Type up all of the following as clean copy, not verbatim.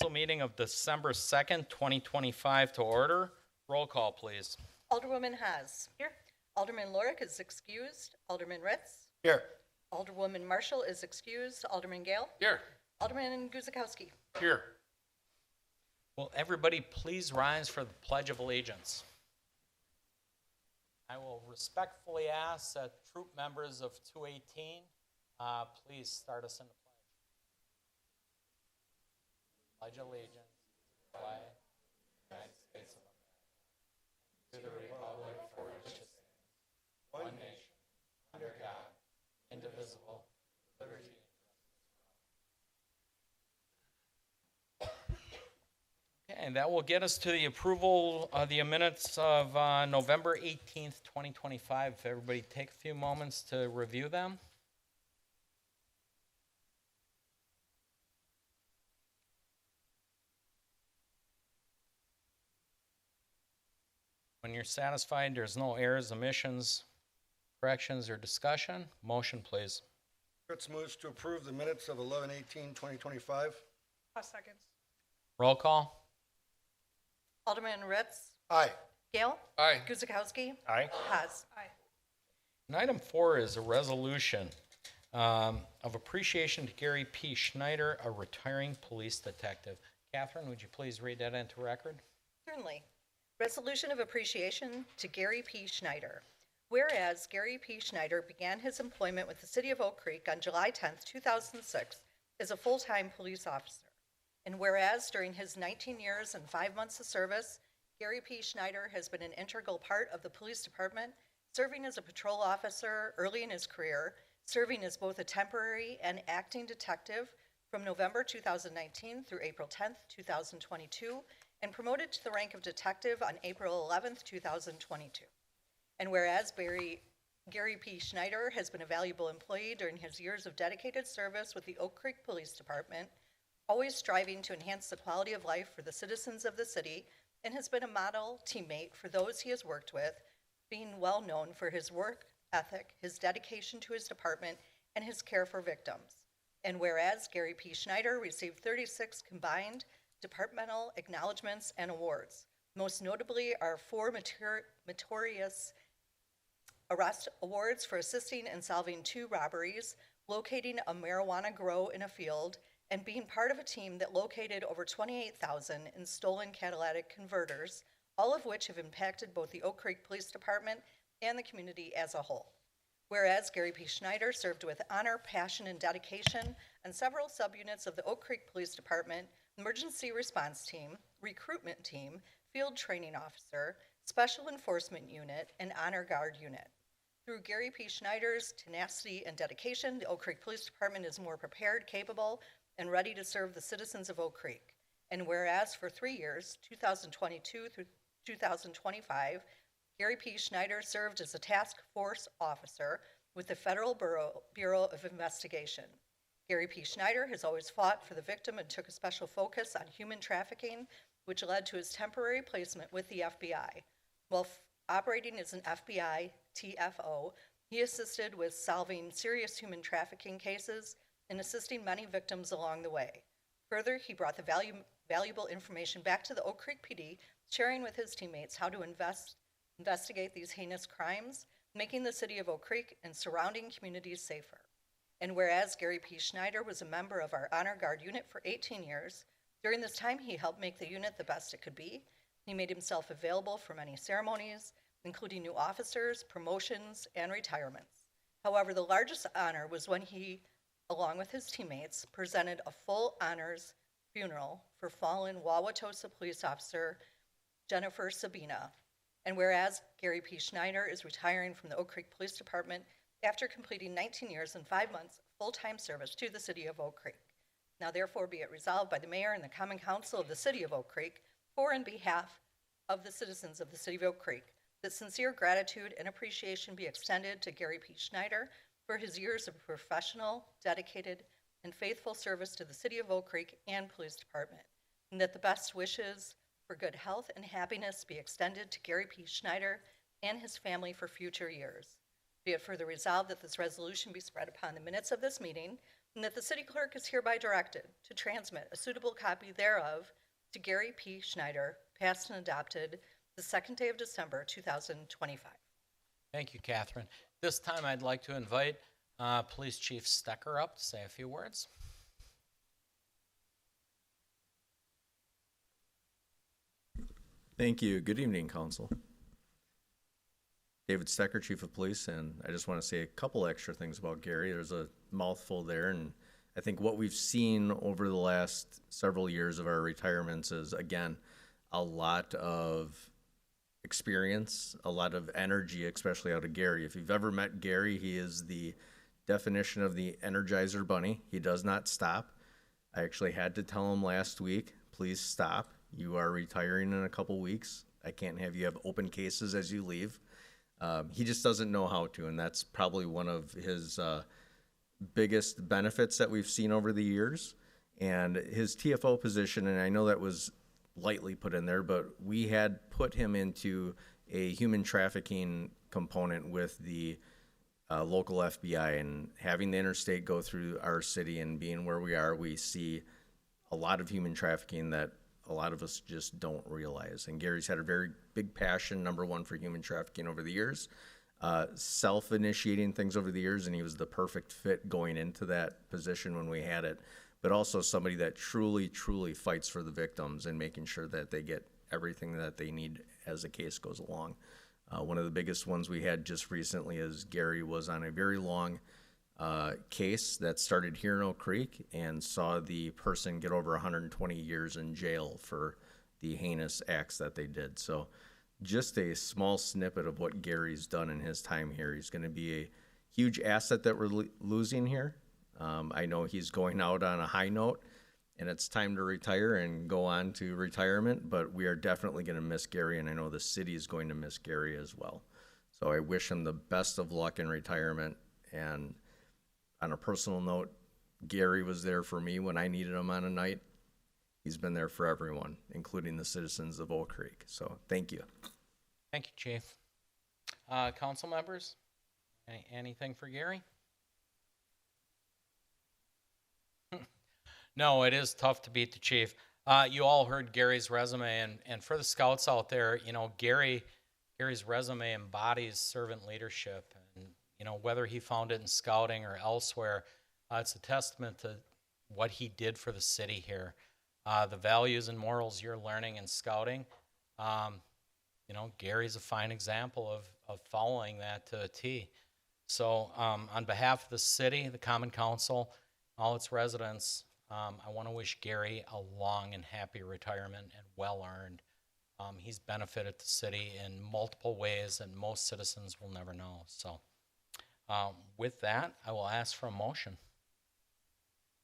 Council meeting of December 2nd, 2025 to order. Roll call, please. Alderwoman Haas. Here. Alderman Lorik is excused. Alderman Ritz. Here. Alderwoman Marshall is excused. Alderman Gale. Here. Alderman Guzekowski. Here. Will everybody please rise for the Pledge of Allegiance? I will respectfully ask that troop members of 218 please start us in the pledge. Pledge allegiance to the flag of the United States of America, to the republic for which it stands, one nation, under God, indivisible, with liberty and justice for all. Okay, and that will get us to the approval of the minutes of November 18th, 2025. If everybody take a few moments to review them. When you're satisfied, there's no errors, omissions, corrections, or discussion, motion, please. Fritz moves to approve the minutes of 11/18/2025. Seconds. Roll call. Alderman Ritz. Aye. Gale. Aye. Guzekowski. Aye. Haas. Aye. And item 4 is a resolution of appreciation to Gary P. Schneider, a retiring police detective. Catherine, would you please read that into record? Certainly. Resolution of appreciation to Gary P. Schneider. Whereas Gary P. Schneider began his employment with the City of Oak Creek on July 10th, 2006 as a full-time police officer. And whereas during his 19 years and 5 months of service, Gary P. Schneider has been an integral part of the police department, serving as a patrol officer early in his career, serving as both a temporary and acting detective from November 2019 through April 10th, 2022, and promoted to the rank of detective on April 11th, 2022. And whereas Gary P. Schneider has been a valuable employee during his years of dedicated service with the Oak Creek Police Department, always striving to enhance the quality of life for the citizens of the city, and has been a model teammate for those he has worked with, being well known for his work ethic, his dedication to his department, and his care for victims. And whereas Gary P. Schneider received 36 combined departmental acknowledgments and awards. Most notably are 4 meritorious arrest awards for assisting in solving 2 robberies, locating a marijuana grow in a field, and being part of a team that located over 28,000 in stolen catalytic converters, all of which have impacted both the Oak Creek Police Department and the community as a whole. Whereas Gary P. Schneider served with honor, passion, and dedication on several subunits of the Oak Creek Police Department, Emergency Response Team, Recruitment Team, Field Training Officer, Special Enforcement Unit, and Honor Guard Unit. Through Gary P. Schneider's tenacity and dedication, the Oak Creek Police Department is more prepared, capable, and ready to serve the citizens of Oak Creek. And whereas for 3 years, 2022 through 2025, Gary P. Schneider served as a task force officer with the Federal Bureau of Investigation. Gary P. Schneider has always fought for the victim and took a special focus on human trafficking, which led to his temporary placement with the FBI. While operating as an FBI TFO, he assisted with solving serious human trafficking cases and assisting many victims along the way. Further, he brought the valuable information back to the Oak Creek PD, sharing with his teammates how to investigate these heinous crimes, making the city of Oak Creek and surrounding communities safer. And whereas Gary P. Schneider was a member of our Honor Guard unit for 18 years, during this time he helped make the unit the best it could be. He made himself available for many ceremonies, including new officers, promotions, and retirements. However, the largest honor was when he, along with his teammates, presented a full honors funeral for fallen Wauwatosa police officer Jennifer Sabina. And whereas Gary P. Schneider is retiring from the Oak Creek Police Department after completing 19 years and 5 months of full-time service to the city of Oak Creek. Now therefore be it resolved by the mayor and the common council of the city of Oak Creek, for and behalf of the citizens of the city of Oak Creek, that sincere gratitude and appreciation be extended to Gary P. Schneider for his years of professional, dedicated, and faithful service to the city of Oak Creek and police department, and that the best wishes for good health and happiness be extended to Gary P. Schneider and his family for future years. Be it further resolved that this resolution be spread upon the minutes of this meeting, and that the city clerk is hereby directed to transmit a suitable copy thereof to Gary P. Schneider, passed and adopted the second day of December, 2025. Thank you, Catherine. This time I'd like to invite Police Chief Stecker up to say a few words. Thank you. Good evening, Council. David Stecker, Chief of Police, and I just want to say a couple extra things about Gary. There's a mouthful there, and I think what we've seen over the last several years of our retirements is, again, a lot of experience, a lot of energy, especially out of Gary. If you've ever met Gary, he is the definition of the Energizer Bunny. He does not stop. I actually had to tell him last week, please stop. You are retiring in a couple weeks. I can't have you have open cases as you leave. He just doesn't know how to, and that's probably one of his biggest benefits that we've seen over the years. And his TFO position, and I know that was lightly put in there, but we had put him into a human trafficking component with the local FBI, and having the interstate go through our city and being where we are, we see a lot of human trafficking that a lot of us just don't realize. And Gary's had a very big passion, number one, for human trafficking over the years, self-initiating things over the years, and he was the perfect fit going into that position when we had it, but also somebody that truly, truly fights for the victims and making sure that they get everything that they need as the case goes along. One of the biggest ones we had just recently is Gary was on a very long case that started here in Oak Creek and saw the person get over 120 years in jail for the heinous acts that they did. So just a small snippet of what Gary's done in his time here. He's going to be a huge asset that we're losing here. I know he's going out on a high note, and it's time to retire and go on to retirement, but we are definitely going to miss Gary, and I know the city is going to miss Gary as well. So I wish him the best of luck in retirement. And on a personal note, Gary was there for me when I needed him on a night. He's been there for everyone, including the citizens of Oak Creek. So thank you. Thank you, Chief. Council members, anything for Gary? No, it is tough to beat the chief. You all heard Gary's resume, and for the scouts out there, you know, Gary's resume embodies servant leadership. And, you know, whether he found it in scouting or elsewhere, it's a testament to what he did for the city here. The values and morals you're learning in scouting, you know, Gary's a fine example of following that to a T. So on behalf of the city, the Common Council, all its residents, I want to wish Gary a long and happy retirement and well-earned. He's benefited the city in multiple ways and most citizens will never know. So with that, I will ask for a motion.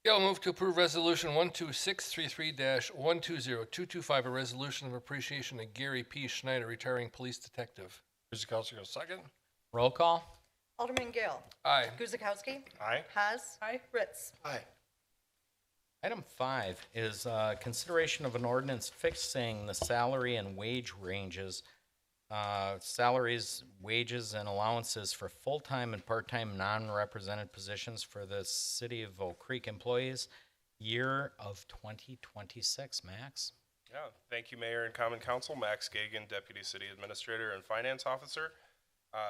Yeah, I'll move to approve Resolution 12633-120225, a resolution of appreciation to Gary P. Schneider, retiring police detective. Guzekowski goes second. Roll call. Alderman Gale. Aye. Guzekowski. Aye. Haas. Aye. Ritz. Aye. Item 5 is consideration of an ordinance fixing the salary and wage ranges, salaries, wages, and allowances for full-time and part-time non-represented positions for the City of Oak Creek employees, year of 2026. Max? Yeah, thank you, Mayor and Common Council. Max Gagan, Deputy City Administrator and Finance Officer.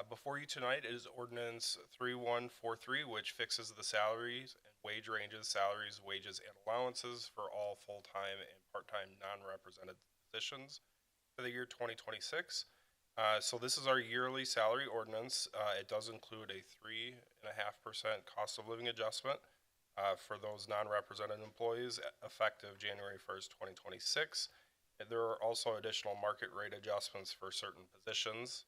Before you tonight is Ordinance 3143, which fixes the salaries and wage ranges, salaries, wages, and allowances for all full-time and part-time non-represented positions for the year 2026. So this is our yearly salary ordinance. It does include a 3.5% cost of living adjustment for those non-represented employees effective January 1st, 2026. And there are also additional market rate adjustments for certain positions.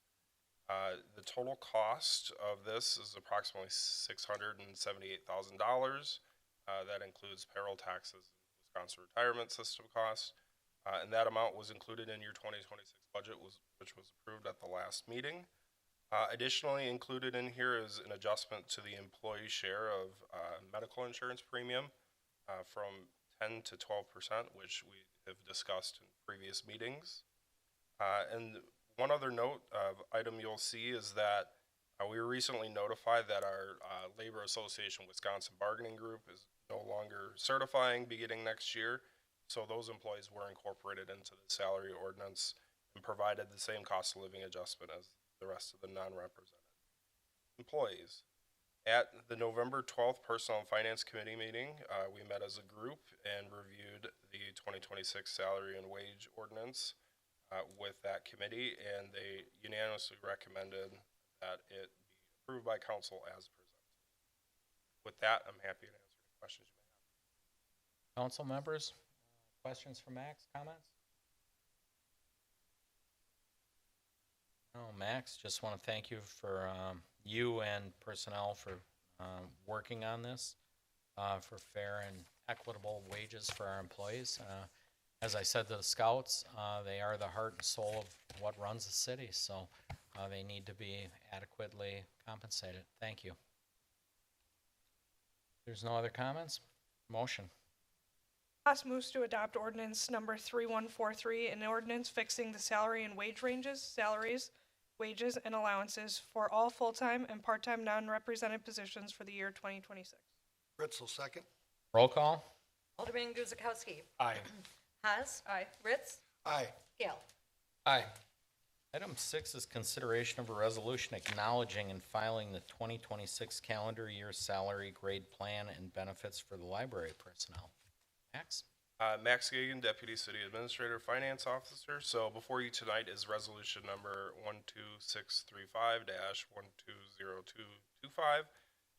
The total cost of this is approximately $678,000. That includes payroll taxes, Wisconsin retirement system costs, and that amount was included in your 2026 budget, which was approved at the last meeting. Additionally included in here is an adjustment to the employee share of medical insurance premium from 10 to 12%, which we have discussed in previous meetings. And one other note item you'll see is that We were recently notified that our Labor Association Wisconsin Bargaining Group is no longer certifying beginning next year. So those employees were incorporated into the salary ordinance and provided the same cost of living adjustment as the rest of the non-represented employees. At the November 12th Personnel and Finance Committee meeting, we met as a group and reviewed the 2026 salary and wage ordinance with that committee, and they unanimously recommended that it be approved by council as presented. With that, I'm happy to answer any questions you may have. Council members, questions for Max, comments? No, Max, just want to thank you for, you and personnel for working on this, for fair and equitable wages for our employees. As I said to the scouts, they are the heart and soul of what runs the city, so they need to be adequately compensated. Thank you. There's no other comments? Motion. Haas moves to adopt ordinance number 3143, an ordinance fixing the salary and wage ranges, salaries, wages, and allowances for all full-time and part-time non-represented positions for the year 2026. Ritz will second. Roll call. Alderman Guzekowski. Aye. Haas. Aye. Ritz. Aye. Gale. Aye. Item 6 is consideration of a resolution acknowledging and filing the 2026 calendar year salary grade plan and benefits for the library personnel. Max? Max Gagan, Deputy City Administrator, Finance Officer. So before you tonight is resolution number 12635-120225,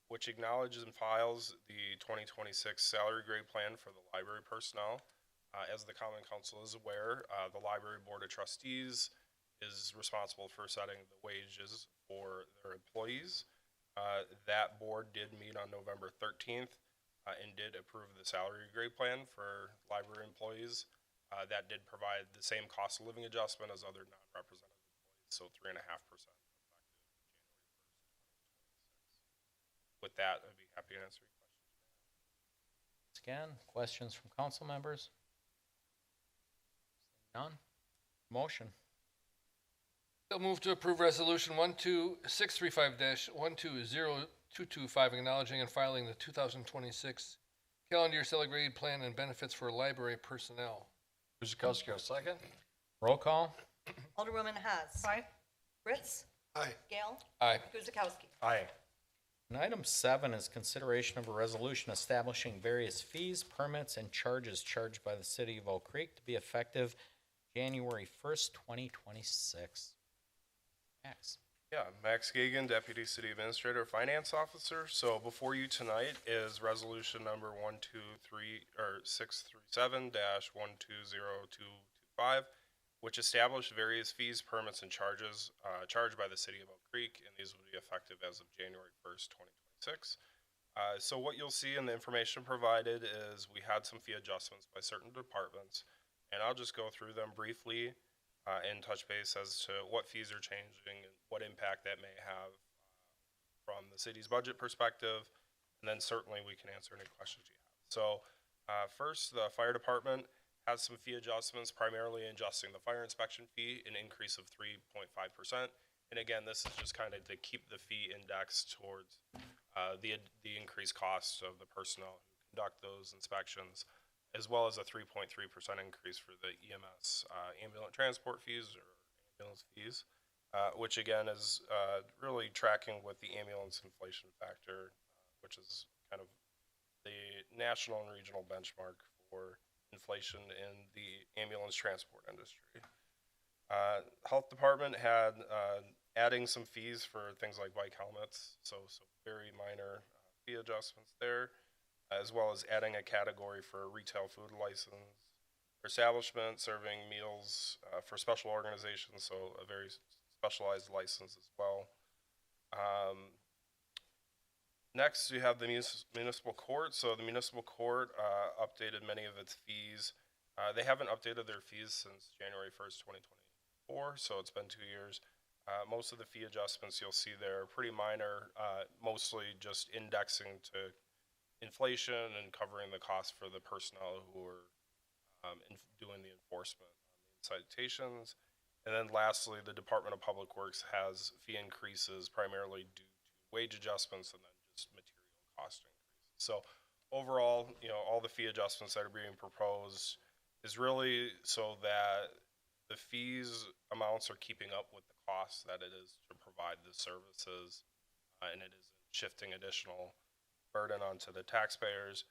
which acknowledges and files the 2026 salary grade plan for the library personnel. As the Common Council is aware, the Library Board of Trustees is responsible for setting the wages for their employees. That board did meet on November 13th. And did approve the salary grade plan for library employees. That did provide the same cost of living adjustment as other non-represented employees, so 3.5% effective January 1st, 2026. With that, I'd be happy to answer any questions. Again, questions from council members? None? Motion. I'll move to approve resolution 12635-120225, acknowledging and filing the 2026 calendar year salary grade plan and benefits for library personnel. Guzekowski will second. Roll call. Alderwoman Haas. Aye. Ritz. Aye. Gale. Aye. Guzekowski. Aye. And item 7 is consideration of a resolution establishing various fees, permits, and charges charged by the city of Oak Creek to be effective January 1st, 2026. Max. Yeah, Max Gagan, Deputy City Administrator, Finance Officer. So before you tonight is resolution number 637-120225, which established various fees, permits, and charges charged by the City of Oak Creek, and these will be effective as of January 1st, 2026. So what you'll see in the information provided is we had some fee adjustments by certain departments, and I'll just go through them briefly and touch base as to what fees are changing and what impact that may have from the city's budget perspective, and then certainly we can answer any questions you have. So first, the fire department has some fee adjustments, primarily adjusting the fire inspection fee, an increase of 3.5%. And again, this is just kind of to keep the fee indexed towards the increased costs of the personnel who conduct those inspections, as well as a 3.3% increase for the EMS ambulance transport fees or ambulance fees, which again is really tracking with the ambulance inflation factor, which is kind of the national and regional benchmark for inflation in the ambulance transport industry. Health department had adding some fees for things like bike helmets, so very minor fee adjustments there, as well as adding a category for a retail food license for establishment serving meals for special organizations, so a very specialized license as well. Next, we have the municipal court. So the municipal court updated many of its fees. They haven't updated their fees since January 1st, 2024, so it's been 2 years. Most of the fee adjustments you'll see there are pretty minor, mostly just indexing to inflation and covering the cost for the personnel who are doing the enforcement on the citations. And then lastly, the Department of Public Works has fee increases primarily due to wage adjustments and then just material cost increases. So overall, all the fee adjustments that are being proposed is really so that the fees amounts are keeping up with the costs that it is to provide the services, and it isn't shifting additional burden onto the taxpayers.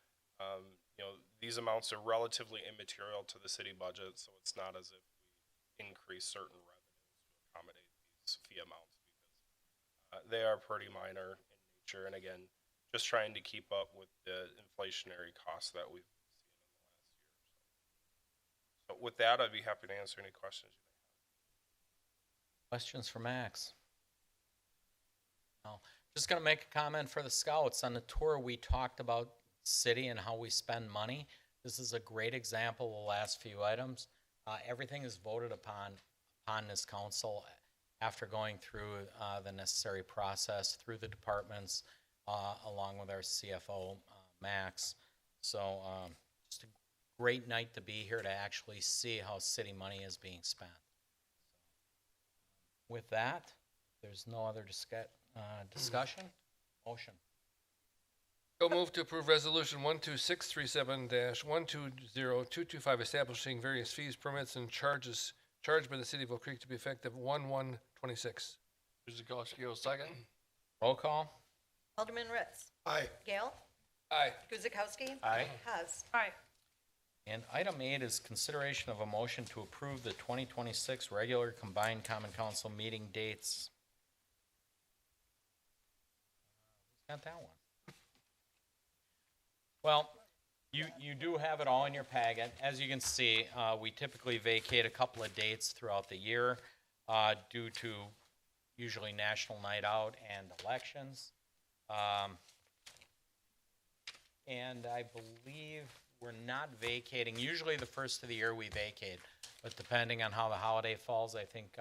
These amounts are relatively immaterial to the city budget, so it's not as if we increase certain revenues to accommodate these fee amounts because they are pretty minor in nature. And again, just trying to keep up with the inflationary costs that we've seen in the last year. So with that, I'd be happy to answer any questions you may have. Questions for Max? No. Just going to make a comment for the scouts. On the tour, we talked about city and how we spend money. This is a great example of the last few items. Everything is voted upon this council after going through the necessary process through the departments, along with our CFO, Max. So just a great night to be here to actually see how city money is being spent. With that, there's no other discussion. Motion. So move to approve resolution 12637-120225, establishing various fees, permits, and charges charged by the city of Oak Creek to be effective 1/1/26. Guzekowski will second. Roll call. Alderman Ritz. Aye. Gale. Aye. Guzekowski. Aye. Haas. Aye. And item 8 is consideration of a motion to approve the 2026 regular combined common council meeting dates. Who's got that one? Well, you do have it all in your packet. As you can see, we typically vacate a couple of dates throughout the year due to usually National Night Out and elections. And I believe we're not vacating. Usually the first of the year we vacate, but depending on how the holiday falls, I think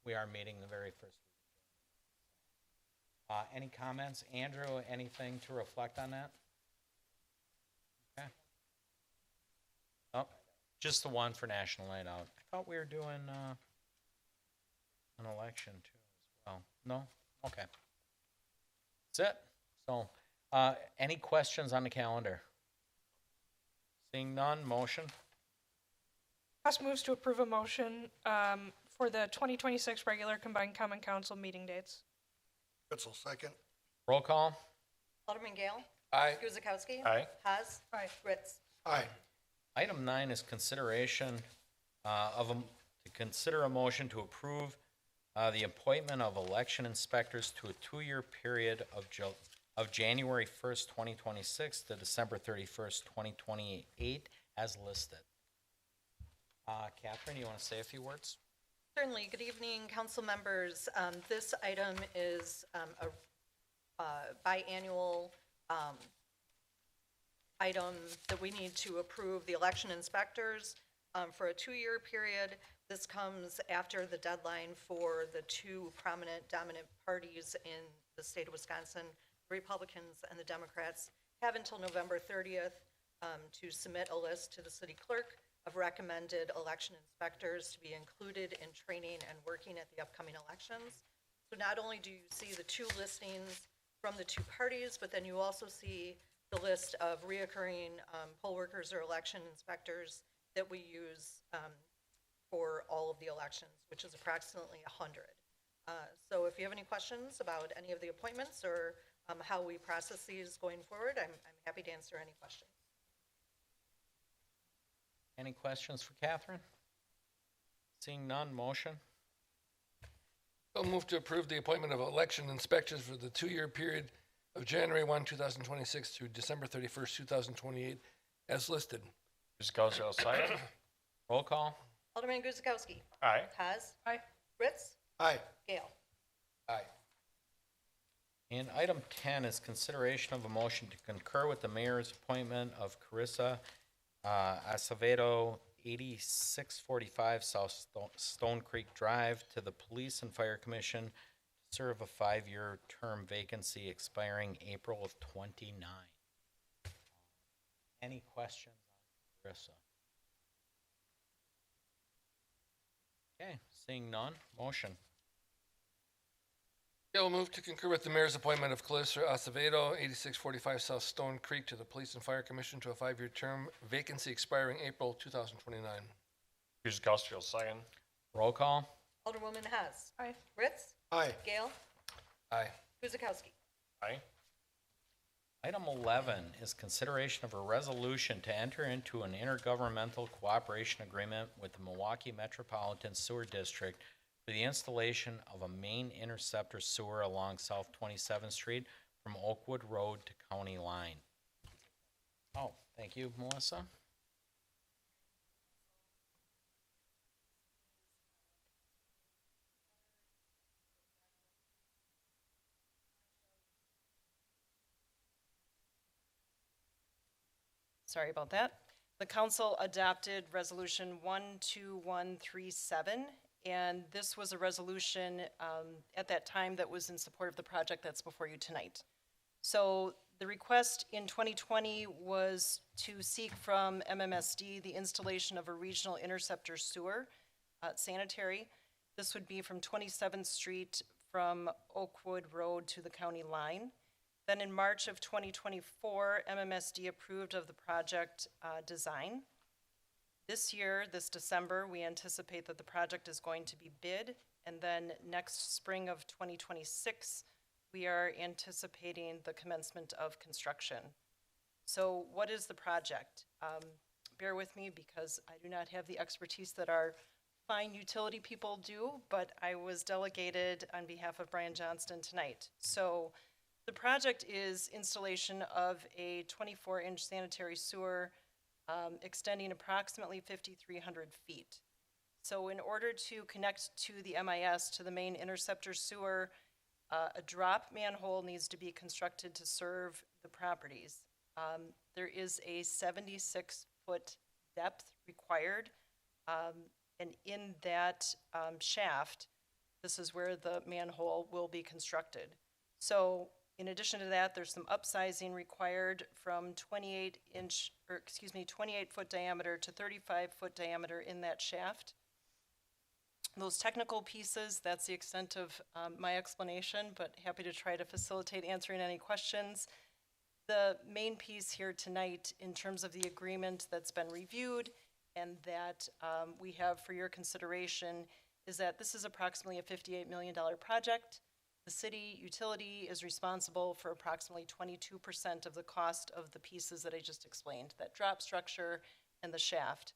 we are meeting the very first week. Any comments? Andrew, anything to reflect on that? Okay. Oh, just the one for National Night Out. I thought we were doing an election too as well. No? Okay. That's it. So, any questions on the calendar? Seeing none, motion. Haas moves to approve a motion for the 2026 regular combined common council meeting dates. Ritzel, second. Roll call. Alderman Gale. Aye. Guzekowski. Aye. Haas. Aye. Ritz. Aye. Item 9 is consideration to consider a motion to approve the appointment of election inspectors to a 2-year period of January 1st, 2026 to December 31st, 2028 as listed. Catherine, you want to say a few words? Certainly. Good evening, council members. This item is a biannual item that we need to approve the election inspectors for a 2-year period. This comes after the deadline for the two prominent dominant parties in the state of Wisconsin, the Republicans and the Democrats, have until November 30th to submit a list to the city clerk of recommended election inspectors to be included in training and working at the upcoming elections. So not only do you see the two listings from the two parties, but then you also see the list of reoccurring poll workers or election inspectors that we use for all of the elections, which is approximately 100. So if you have any questions about any of the appointments or how we process these going forward, I'm happy to answer any questions. Any questions for Catherine? Seeing none, motion. So move to approve the appointment of election inspectors for the 2-year period of January 1, 2026 through December 31st, 2028 as listed. Guzekowski will second. Roll call. Alderman Guzekowski. Aye. Haas. Aye. Ritz. Aye. Gale. Aye. And item 10 is consideration of a motion to concur with the mayor's appointment of Carissa Acevedo, 8645 South Stone Creek Drive, to the Police and Fire Commission to serve a 5-year term vacancy expiring April of 29. Any questions on Carissa? Okay, seeing none, motion. Gail will move to concur with the mayor's appointment of Calista Acevedo, 8645 South Stone Creek, to the Police and Fire Commission to a 5-year term, vacancy expiring April 2029. Guzekowski will second. Roll call. Alderwoman Haas. Aye. Ritz. Aye. Gale. Aye. Guzekowski. Aye. Item 11 is consideration of a resolution to enter into an intergovernmental cooperation agreement with the Milwaukee Metropolitan Sewer District for the installation of a main interceptor sewer along South 27th Street from Oakwood Road to County Line. Oh, thank you, Melissa. Sorry about that. The council adopted Resolution 12137, and this was a resolution at that time that was in support of the project that's before you tonight. So the request in 2020 was to seek from MMSD the installation of a regional interceptor sewer sanitary. This would be from 27th Street from Oakwood Road to the county line. Then in March of 2024, MMSD approved of the project design. This year, this December, we anticipate that the project is going to be bid, and then next spring of 2026, we are anticipating the commencement of construction. So what is the project? Bear with me because I do not have the expertise that our fine utility people do, but I was delegated on behalf of Brian Johnston tonight. So the project is installation of a 24-inch sanitary sewer extending approximately 5,300 feet. So in order to connect to the MIS, to the main interceptor sewer, a drop manhole needs to be constructed to serve the properties. There is a 76-foot depth required, and in that shaft, this is where the manhole will be constructed. So in addition to that, there's some upsizing required from 28 foot diameter to 35-foot diameter in that shaft. Those technical pieces, that's the extent of my explanation, but happy to try to facilitate answering any questions. The main piece here tonight in terms of the agreement that's been reviewed and that we have for your consideration is that this is approximately a $58 million project. The city utility is responsible for approximately 22% of the cost of the pieces that I just explained, that drop structure and the shaft.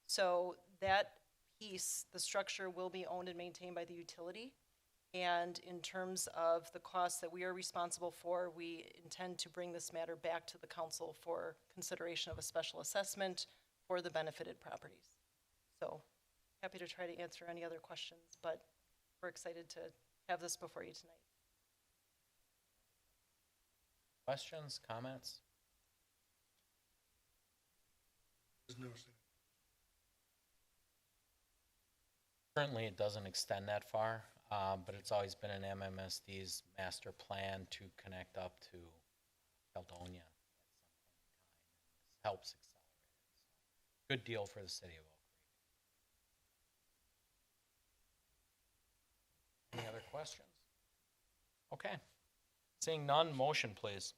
So that piece, the structure, will be owned and maintained by the utility. And in terms of the costs that we are responsible for, we intend to bring this matter back to the council for consideration of a special assessment for the benefited properties. So happy to try to answer any other questions, but we're excited to have this before you tonight. Questions, comments? Currently, it doesn't extend that far, but it's always been in MMSD's master plan to connect up to Caledonia at some point in time. This helps accelerate it. So, good deal for the city of Oak Creek. Any other questions? Okay. Seeing none, motion please.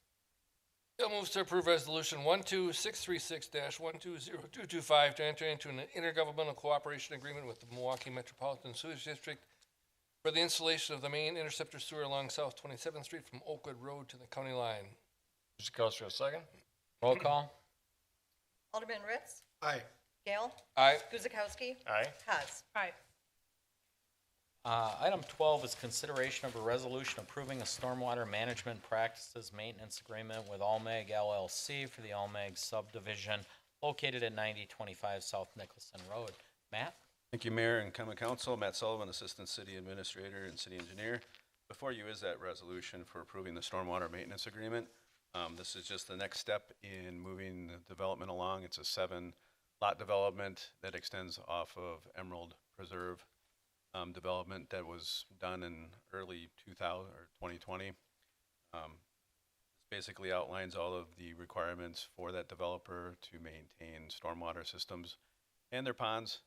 Gail moves to approve resolution 12636-120225 to enter into an intergovernmental cooperation agreement with the Milwaukee Metropolitan Sewage District for the installation of the main interceptor sewer along South 27th Street from Oakwood Road to the county line. Guzekowski will second. Roll call. Alderman Ritz. Aye. Gale. Aye. Guzekowski. Aye. Haas. Aye. Item 12 is consideration of a resolution approving a stormwater management practices maintenance agreement with Almag LLC for the Almag subdivision located at 9025 South Nicholson Road. Matt? Thank you, Mayor and Common Council. Matt Sullivan, Assistant City Administrator and City Engineer. Before you is that resolution for approving the stormwater maintenance agreement. This is just the next step in moving the development along. It's a 7-lot development that extends off of Emerald Preserve development that was done in early 2020. This basically outlines all of the requirements for that developer to maintain stormwater systems and their ponds.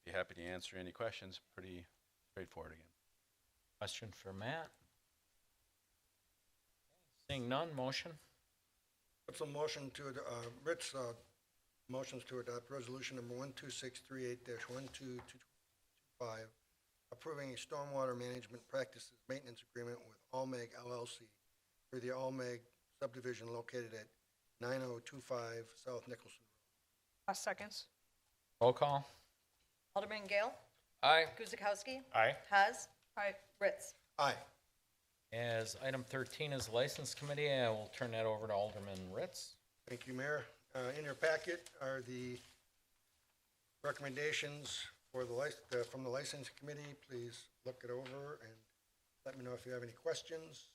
Be happy to answer any questions. Pretty straightforward again. Question for Matt? Seeing none, motion? What's a motion to, Ritz, motions to adopt resolution number 12638-12225, approving a stormwater management practices maintenance agreement with Almeg LLC for the Almeg subdivision located at 9025 South Nicholson Road. Haas seconds. Roll call? Alderman Gale. Aye. Guzekowski. Aye. Haas. Aye. Ritz. Aye. As item 13 is License Committee, I will turn that over to Alderman Ritz. Thank you, Mayor. In your packet are the recommendations for from the License Committee. Please look it over and let me know if you have any questions.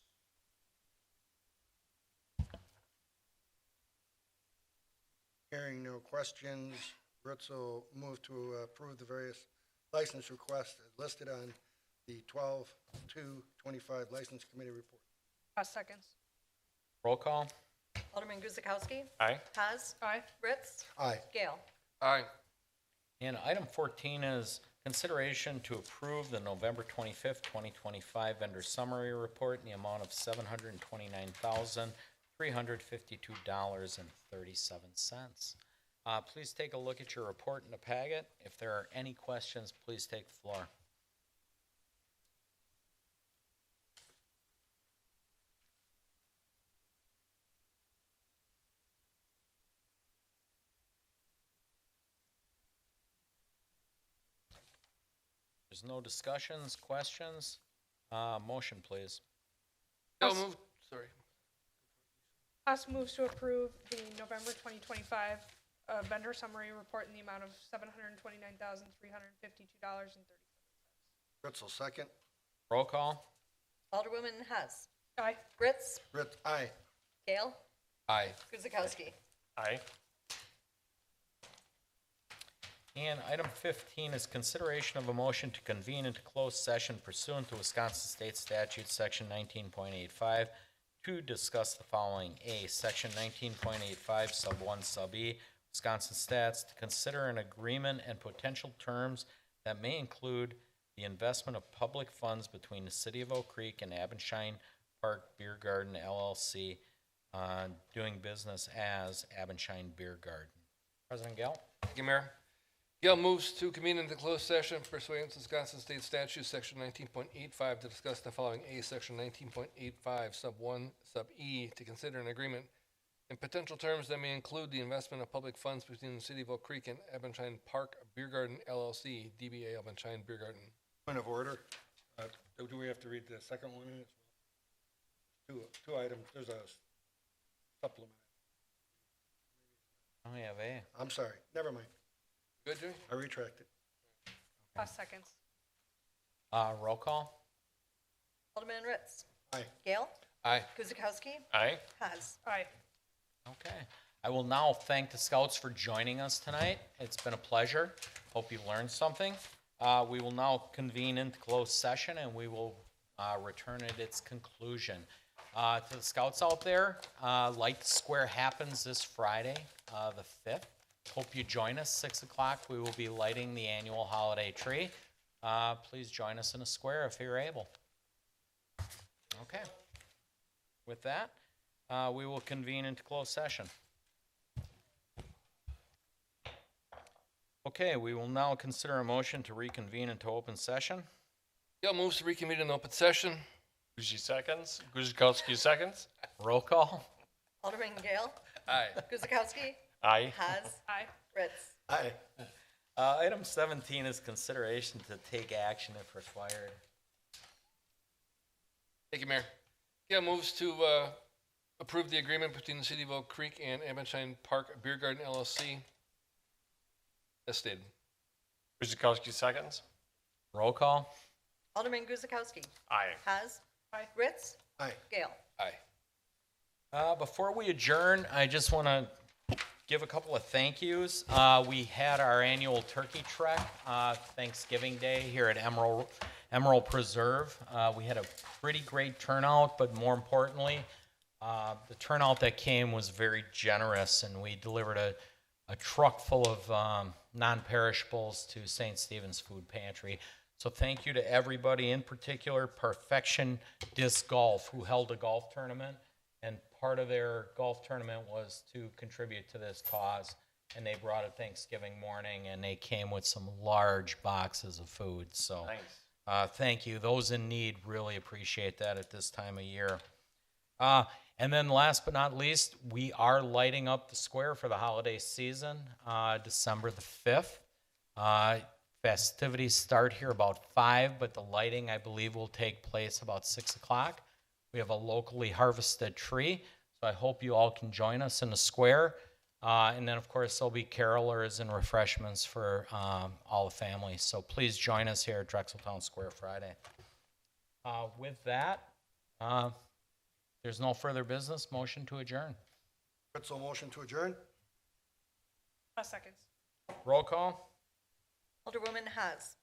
Hearing no questions, Ritz will move to approve the various license requests as listed on the 12/2/25 License Committee report. Haas seconds. Roll call? Alderman Guzekowski. Aye. Haas. Aye. Ritz. Aye. Gale. Aye. And item 14 is consideration to approve the November 25th, 2025 vendor summary report in the amount of $729,352.37. Please take a look at your report in the packet. If there are any questions, please take the floor. There's no discussions, questions? Motion, please. Gale moved, sorry. Haas moves to approve the November 2025 vendor summary report in the amount of $729,352.30. Ritz will second. Roll call? Alderwoman Haas. Aye. Ritz. Ritz, aye. Gale. Aye. Guzekowski. Aye. And item 15 is consideration of a motion to convene into closed session pursuant to Wisconsin State Statute, Section 19.85, to discuss the following. A, Section 19.85, Sub 1, Sub E, Wisconsin Stats, to consider an agreement and potential terms that may include the investment of public funds between the City of Oak Creek and Abendschein Park Beer Garden LLC, doing business as Abendschein Beer Garden. President Gale? Thank you, Mayor. Gale moves to convene into closed session pursuant to Wisconsin State Statute, Section 19.85, to discuss the following. A, Section 19.85, Sub 1, Sub E, to consider an agreement and potential terms that may include the investment of public funds between the City of Oak Creek and Abendschein Park Beer Garden LLC, DBA Abendschein Beer Garden. Point of order. Do we have to read the second one in as well? Two items. There's a supplement. Oh, yeah, A. I'm sorry. Never mind. Good, Jimmy? I retract it. Haas seconds. Roll call? Alderman Ritz. Aye. Gale. Aye. Guzekowski. Aye. Haas. Aye. Okay. I will now thank the scouts for joining us tonight. It's been a pleasure. Hope you learned something. We will now convene into closed session and we will return at its conclusion. To the scouts out there, Light the Square happens this Friday, the 5th. Hope you join us, 6 o'clock. We will be lighting the annual holiday tree. Please join us in the square if you're able. Okay. With that, we will convene into closed session. Okay, we will now consider a motion to reconvene into open session. Gale moves to reconvene in open session. Guzzi seconds. Guzikowski seconds. Roll call. Alderman Gale. Aye. Guzekowski. Aye. Haas. Aye. Ritz. Aye. Item 17 is consideration to take action if required. Thank you, Mayor. Gale moves to approve the agreement between the City of Oak Creek and Abendschein Park Beer Garden LLC, as stated. Guzikowski seconds. Roll call. Alderman Guzekowski. Aye. Haas. Aye. Ritz. Aye. Gale. Aye. Before we adjourn, I just want to give a couple of thank yous. We had our annual turkey trek Thanksgiving Day here at Emerald Preserve. We had a pretty great turnout, but more importantly, the turnout that came was very generous, and we delivered a truck full of non-perishables to St. Stephen's Food Pantry. So thank you to everybody, in particular Perfection Disc Golf, who held a golf tournament, and part of their golf tournament was to contribute to this cause. And they brought it Thanksgiving morning, and they came with some large boxes of food. So thank you. Those in need really appreciate that at this time of year. And then last but not least, we are lighting up the square for the holiday season, December the 5th. Festivities start here about 5, but the lighting, I believe, will take place about 6 o'clock. We have a locally harvested tree, so I hope you all can join us in the square. And then, of course, there'll be carolers and refreshments for all the families. So please join us here at Drexeltown Square Friday. With that, there's no further business. Motion to adjourn. Ritzel, motion to adjourn? Seconds. Roll call. Alderwoman Haas.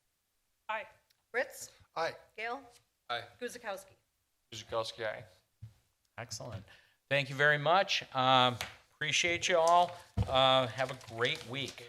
Aye. Fritz. Aye. Gale. Aye. Guzekowski. Guzekowski, aye. Excellent. Thank you very much. Appreciate you all. Have a great week.